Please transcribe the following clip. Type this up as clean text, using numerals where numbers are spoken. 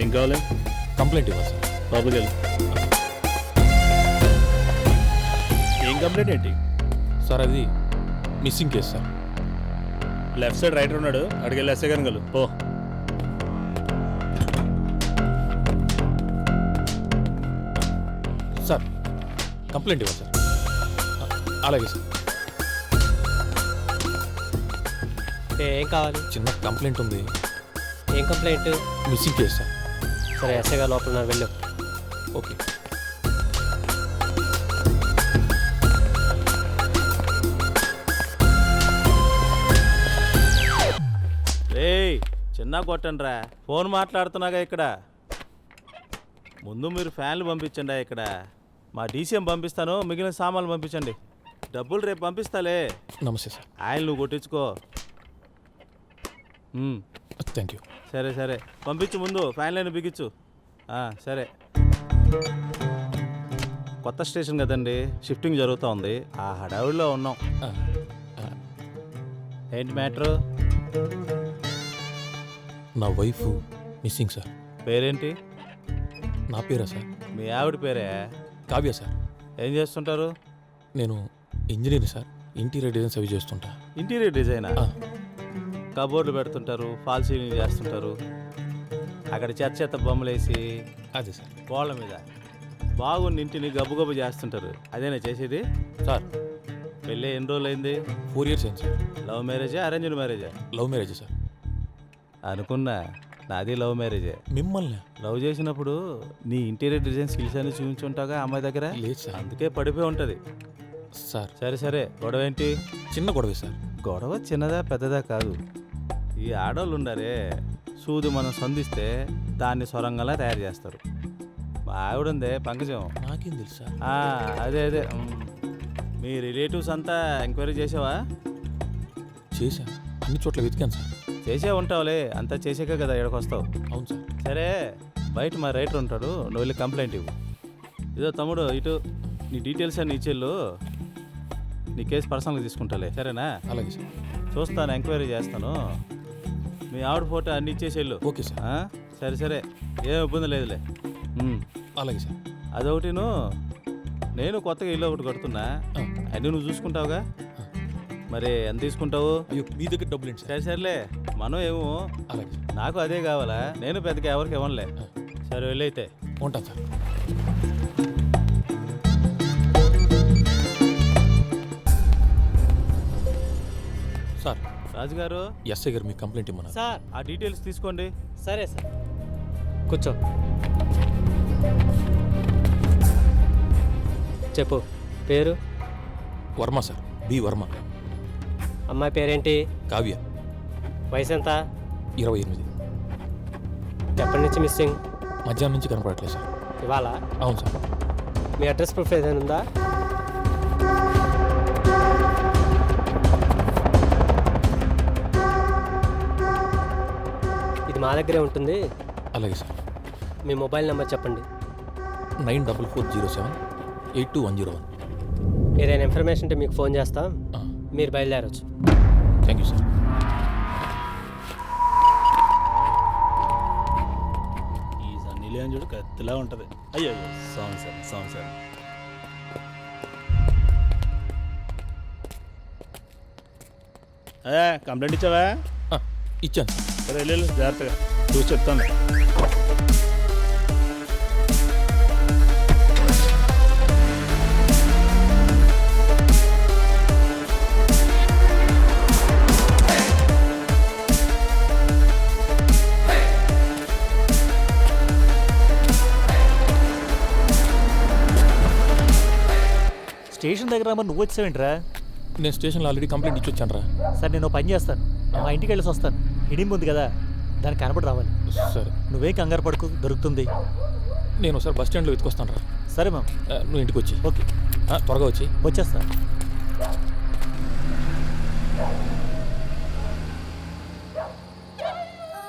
ఏం కావాలి? కంప్లైంట్ ఇవ్వాలి సార్. లోపలికి వెళ్ళి. ఏం కంప్లైంట్ ఏంటి సార్ అది missing case sir. Left side writer ఉన్నాడు, అడిగెళ్ళి ఎస్ఐ గారిని కలు పో. సార్ కంప్లైంట్ ఇవ్వాలి సార్. అలాగే సార్. ఏం కావాలి? చిన్న కంప్లైంట్ ఉంది. ఏం కంప్లైంట్? Missing case sir. సరే ఎస్ఐ గారు లోపల ఉన్నారు, వెళ్ళు. ఓకే. ఏయ్ చిన్న కొట్టండిరా, ఫోన్ మాట్లాడుతున్నాగా ఇక్కడ. ముందు మీరు ఫ్యాన్లు పంపించండి ఇక్కడ. మా డీసీఎం పంపిస్తాను, మిగిలిన సామాన్లు పంపించండి. డబ్బులు రేపు పంపిస్తాలే. నమస్తే సార్. ఆయిల్ నువ్వు కొట్టించుకో. Thank you. సరే సరే పంపించు, ముందు ఫ్యాన్లైన్ బిగించు. సరే. కొత్త స్టేషన్ కదండి, షిఫ్టింగ్ జరుగుతూ ఉంది, ఆ హడావుడిలో ఉన్నాం. ఏంటి మ్యాటరు? నా వైఫ్ మిస్సింగ్ సార్. పేరేంటి? నా పేరా సార్? మీ ఆవిడ పేరే? కావ్య సార్. ఏం చేస్తుంటారు? నేను ఇంజనీర్ సార్. ఇంటీరియర్ డిజైన్స్ అవి చేస్తుంటా. ఇంటీరియర్ డిజైనా? కబోర్డులు పెడుతుంటారు, ఫాల్ సీలింగ్ చేస్తుంటారు, అక్కడ చెత్త చెత్త బొమ్మలు వేసి అదే సార్ గోళ్ళ మీద బాగున్న ఇంటిని గబ్బు గబ్బు చేస్తుంటారు, అదేనా చేసేది? సార్ పెళ్ళి ఎన్ని రోజులు అయింది? 4 years అయింది సార్. లవ్ మ్యారేజా అరేంజ్డ్ మ్యారేజా? Love marriage sir. అనుకున్నా, నాది లవ్ మ్యారేజే. మిమ్మల్ని లవ్ చేసినప్పుడు నీ ఇంటీరియర్ డిజైన్ స్కిల్స్ అన్ని చూపించుంటావుగా అమ్మాయి దగ్గర? లేదు సార్. అందుకే పడిపోయి ఉంటుంది సార్. సరే సరే, గొడవ ఏంటి? చిన్న గొడవే సార్. గొడవ చిన్నదా పెద్దదా కాదు. ఈ ఆడవాళ్ళు ఉండారే, సూది మనం సంధిస్తే దాన్ని సొరంగంలా తయారు చేస్తారు. మా ఆవిడుందే పంకజం, నాకేం తెలుసు సార్. అదే అదే. మీ రిలేటివ్స్ అంతా ఎంక్వైరీ చేసావా? చేశా, అన్ని చోట్ల వెతికాను సార్. చేసే ఉంటావులే, అంతా చేసాక కదా ఇక్కడికి వస్తావు. అవును సార్. సరే, బయట మా రైటర్ ఉంటాడు, నువ్వు వెళ్ళి కంప్లైంట్ ఇవ్వు. ఇదో తమ్ముడు, ఇటు నీ డీటెయిల్స్ అన్ని ఇచ్చేళ్ళు, నీ కేసు పర్సనల్గా తీసుకుంటాలే, సరేనా? అలాగే సార్. చూస్తాను, ఎంక్వైరీ చేస్తాను. మీ ఆవిడ ఫోటో అన్ని ఇచ్చేసేళ్ళు. Okay sir. సరే సరే, ఏం ఇబ్బంది లేదులే. అలాగే సార్. అదొకటిను, నేను కొత్తగా ఇల్లు ఒకటి కడుతున్నా, అన్నీ నువ్వు చూసుకుంటావుగా. మరి ఎంత తీసుకుంటావు? అయ్యో, మీ దగ్గర డబ్బులు ఏంటి సార్? సరే సరేలే, మనం ఏమో. అలాగే సార్. నాకు అదే కావాలా, నేను పెద్దగా ఎవరికి ఇవ్వనులే. సరే వెళ్ళైతే. ఉంటాను సార్. సార్ రాజుగారు, ఎస్ఐ గారు మీ కంప్లైంట్ ఇమ్మన్నారు సార్. ఆ డీటెయిల్స్ తీసుకోండి. సరే సార్, కూర్చో. చెప్పు. పేరు? వర్మ సార్. బి వర్మ. అమ్మాయి పేరేంటి? కావ్య. వయసు ఎంత? 28. ఎప్పటి నుంచి మిస్సింగ్? మధ్యాహ్నం నుంచి కనపడట్లేదు సార్. ఇవాళ? అవును సార్. మీ అడ్రస్ ప్రూఫ్ ఏదైనా ఉందా? ఇది మా దగ్గరే ఉంటుంది. అలాగే సార్. మీ మొబైల్ నెంబర్ చెప్పండి. 9440782101. ఏదైనా ఇన్ఫర్మేషన్ ఉంటే మీకు ఫోన్ చేస్తాం, మీరు బయలుదేరచ్చు. Thank you sir. ఈ సన్నీలేని చూడు కత్తిలా ఉంటుంది. అయ్యో song sir, song sir. Complaint ఇచ్చావా? ఇచ్చాను. సరే వెళ్ళు, జాగ్రత్తగా చూసి చెప్తాను. స్టేషన్ దగ్గర మరి నువ్వు వచ్చావేంట్రా? నేను స్టేషన్లో ఆల్రెడీ కంప్లైంట్ ఇచ్చి వచ్చాను రా. సరే, నేను పని చేస్తాను, మా ఇంటికి వెళ్ళేసి వస్తాను. హిడింపు ఉంది కదా, దానికి కనపడి రావాలి. సరే. నువ్వేం కంగారు పడుకు, దొరుకుతుంది. నేను ఒకసారి బస్ స్టాండ్లో వెతుకొస్తాను రా. సరే మ్యామ్. నువ్వు ఇంటికి వచ్చి. ఓకే, త్వరగా వచ్చి. వచ్చేస్తా.